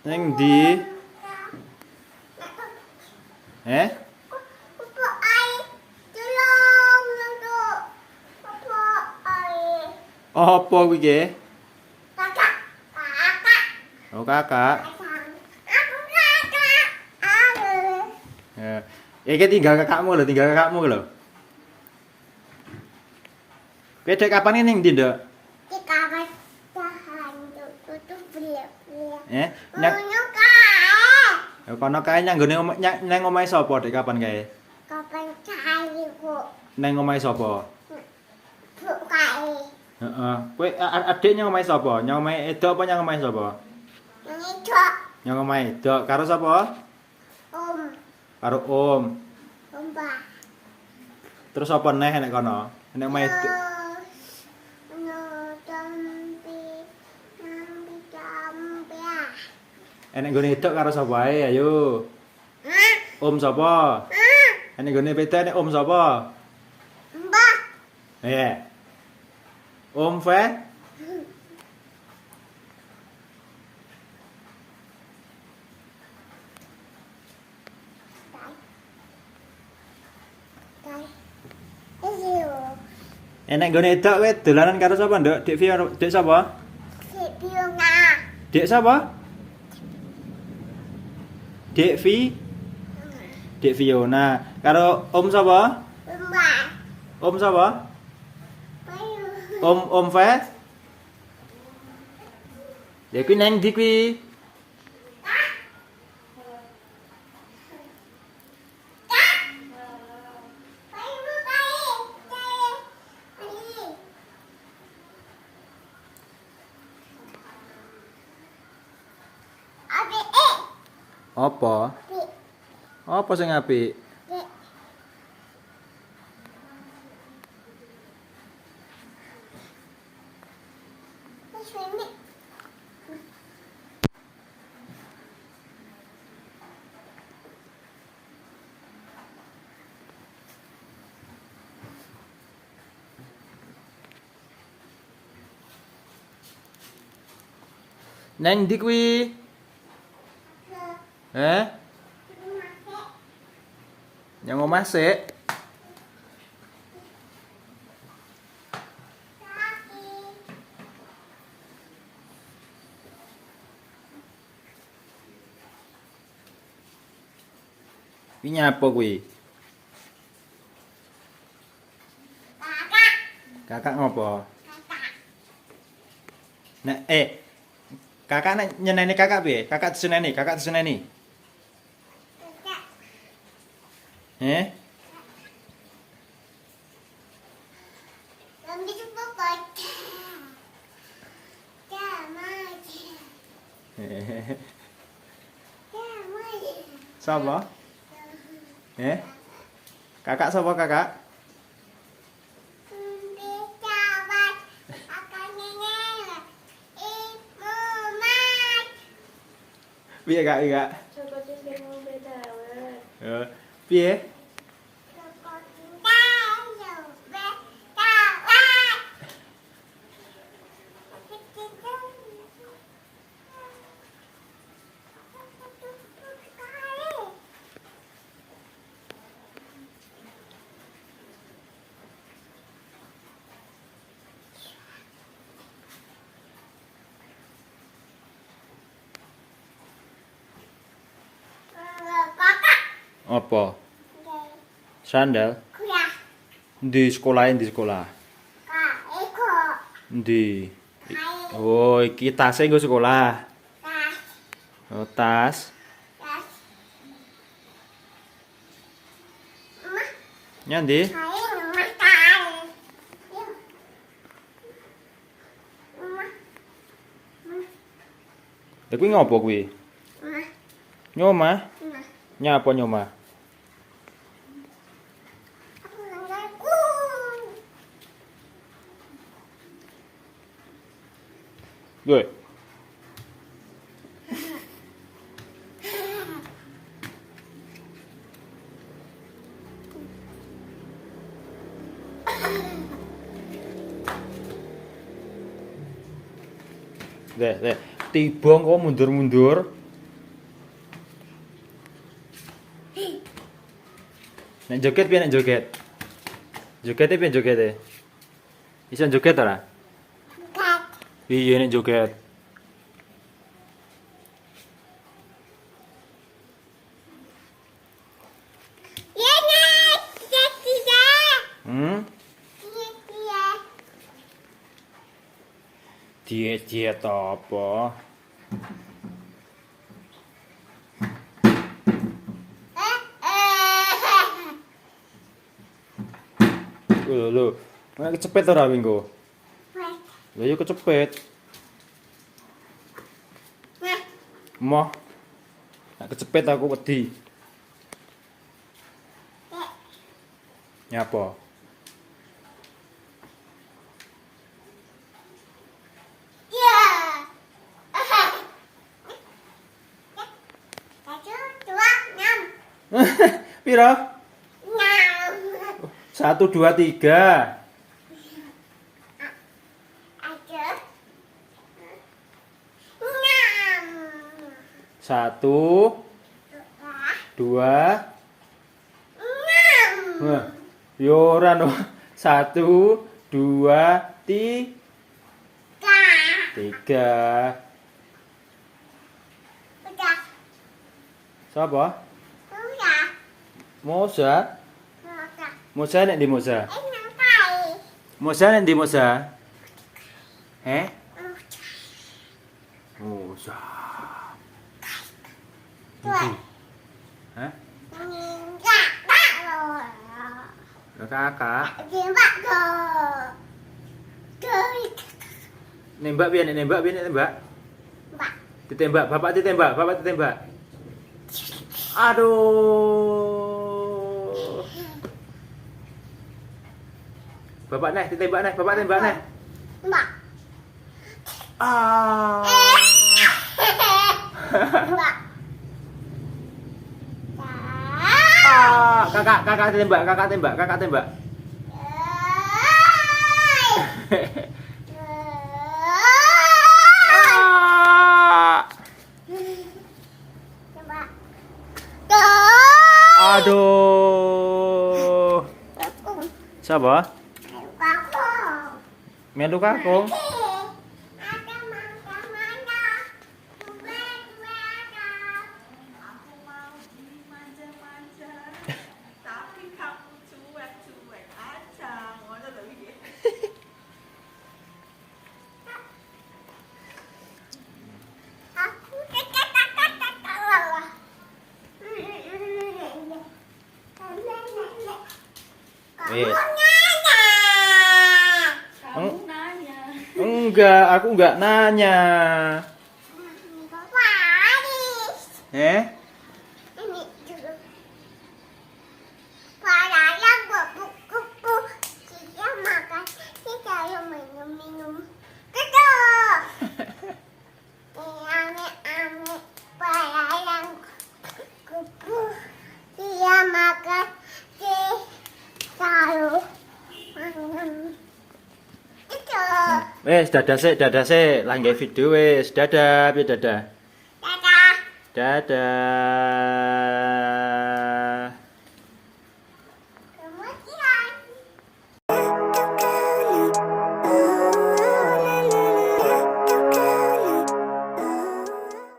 Neng ndi? Eh? Apa kuwi ki? Oh, kakak. Iki tinggal kakakmu lho, lho. Kowe dek kapan ini ning ndi, Nduk? Kono kae nyanggone nang omahe sapa dek kapan kae? Nang omahe sapa? Heeh. Kowe adik nyang omahe sapa? Nyang omahe Edo apa nyang omahe sapa? Nyang omahe Edo karo sapa? Karo Om. Terus apa neh nek kono? Nek omahe Edo. Enek gone Edo karo sapa ae ayo. Om sapa? Enek gone beda nek Om sapa? Om Fe? Enek gone Edo kowe dolanan karo sapa, Nduk? Dik Fi Dik sapa? Dik sapa? Dik Vi? Dik Fiona. Karo Om sapa? Om sapa? Om Fe? Ya kuwi nang ndi kuwi? Apa? Apa sing apik? Nang ndi kuwi? Yang omah sik. Kuwi nyapa kuwi? Kakak ngopo? Nek kakak nek nyeneni kakak piye? Kakak diseneni. Sapa? Kakak sapa kakak? Piye kak? Piye? Apa? Sandal? Di sekolah. Di. Oh, iki tase nggo sekolah. Oh, tas. Nyandi? Lha kuwi ngopo kuwi? Nyoma? Nyapa nyoma? Gue. Deh. Tiba kok mundur-mundur. Nek joget piye nek joget? Jogete piye jogete? Iso joget ora? Iya nek joget. Hmm? Diet apa? Lho, nek kecepet ora wingko? Lah yo kecepet. Moh. Nek kecepet aku wedi. Nyapa? Piro? 1 2 3. 1 2. Wah, yo ora no. 1 2 3. Sapa? Moza. Moza nek di Moza. Moza nek di Moza. Moza. Hah? Kakak. Nembak piye nek nembak piye nek nembak? Ditembak, bapak ditembak, bapak ditembak. Aduh. Bapak neh ditembak neh, bapak tembak neh. Ah. Ah, kakak tembak, kakak tembak, kakak tembak. Aduh. Siapa? Melu kakung. Enggak, aku enggak nanya. Wes, dadah sik, langgae video wes. Dadah, piye dadah? Dadah. Dadah.